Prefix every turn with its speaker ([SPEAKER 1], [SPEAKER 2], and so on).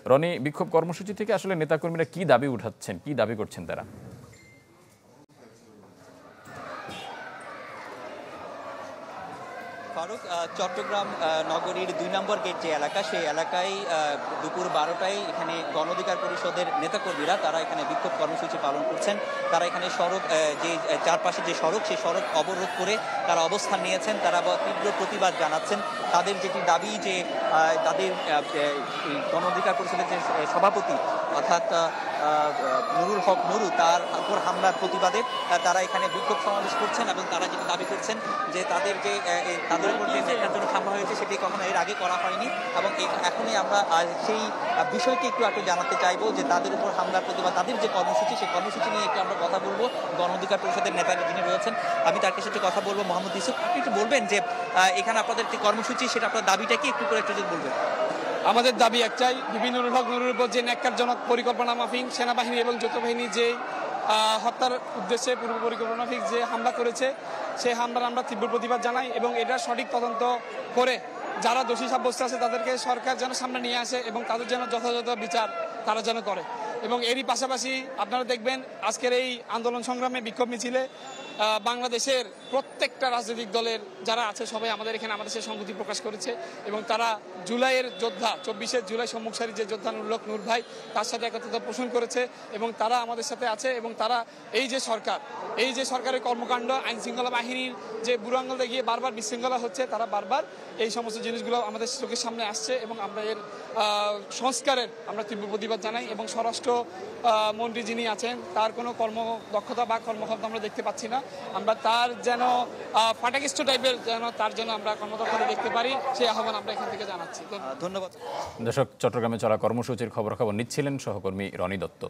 [SPEAKER 1] রনি, বিক্ষোভ কর্মসূচি থেকে আসলে নেতাকর্মীরা কি দাবি উঠাচ্ছেন, কি দাবি করছেন তারা?
[SPEAKER 2] ফারুক, চট্টগ্রাম নগরীর ২ নম্বর গেট যে এলাকা, সেই এলাকায় দুপুর ১২টায় এখানে গণ অধিকার পরিষদের নেতাকর্মীরা তারা এখানে বিক্ষোভ কর্মসূচি পালন করছেন। তারা এখানে সড়ক, যে চারপাশে যে সড়ক, সেই সড়ক অবরোধ করে তারা অবস্থান নিয়েছেন। তারা তীব্র প্রতিবাদ জানাচ্ছেন। তাদের যেটি দাবি যে তাদের গণ অধিকার পরিষদের যে সভাপতি অর্থাৎ নুরুল হক নুরু, তার উপর হামলার প্রতিবাদে তারা এখানে বিক্ষোভ সমাবেশ করছেন এবং তারা যেটা দাবি করছেন যে তাদের উপর যে ন্যাক্কারজনক হামলা হয়েছে সেটি কখনো এর আগে করা হয়নি এবং এখনই আমরা সেই বিষয়টি একটু জানাতে চাইবো যে তাদের উপর হামলার প্রতিবাদ, তাদের যে কর্মসূচি, সেই কর্মসূচি নিয়ে একটু আমরা কথা বলবো। গণ অধিকার পরিষদের নেতা যিনি রয়েছেন, আমি তার কাছে একটু কথা বলবো। মোহাম্মদ ইউসুফ, আপনি একটু বলবেন যে এখানে আপনাদের যে কর্মসূচি, সেটা আপনার দাবিটা কি একটু যদি বলবেন।
[SPEAKER 3] আমাদের দাবি একটাই, নুরুল হক নুরুর উপর যে ন্যাক্কারজনক পরিকল্পনা মাফিক সেনাবাহিনী এবং যৌথ বাহিনী যে হত্যার উদ্দেশ্যে পূর্ব পরিকল্পনা মাফিক যে হামলা করেছে, সেই হামলার আমরা তীব্র প্রতিবাদ জানাই এবং এটা সঠিক তদন্ত করে যারা দোষী সাব্যস্ত আছে তাদেরকে সরকার যেন সামনে নিয়ে আসে এবং তাদের যেন যথাযথ বিচার তারা যেন করে। এবং এরই পাশাপাশি আপনারা দেখবেন আজকের এই আন্দোলন সংগ্রামে বিক্ষোভ মিছিলে বাংলাদেশের প্রত্যেকটা রাজনৈতিক দলের যারা আছে সবাই আমাদের এখানে আমাদের সাথে সংহতি প্রকাশ করেছে এবং তারা জুলাইয়ের যোদ্ধা, ২৪শে জুলাই সম্মুখ সারির যে যোদ্ধা নুরুল হক নূর ভাই, তার সাথে একত্রতা পোষণ করেছে এবং তারা আমাদের সাথে আছে এবং তারা এই যে সরকারের কর্মকাণ্ড, আইন শৃঙ্খলা বাহিনীর যে বুড়ো আঙুল দেখিয়ে বারবার বিশৃঙ্খলা হচ্ছে, তারা বারবার এই সমস্ত জিনিসগুলো আমাদের চোখের সামনে আসছে এবং আমরা এর সংস্কারের আমরা তীব্র প্রতিবাদ জানাই এবং স্বরাষ্ট্র মন্ত্রী যিনি আছেন তার কোনো কর্মদক্ষতা বা কর্মক্ষমতা আমরা দেখতে পাচ্ছি না। আমরা তার যেন ফাটাকিষ্ট টাইপের তার জন্য আমরা কর্মদক্ষতা দেখতে পারি, সেই আহ্বান আমরা এখান থেকে জানাচ্ছি।
[SPEAKER 2] ধন্যবাদ।
[SPEAKER 1] দর্শক, চট্টগ্রামে চলা কর্মসূচির খবর নিচ্ছিলেন সহকর্মী রনি দত্ত।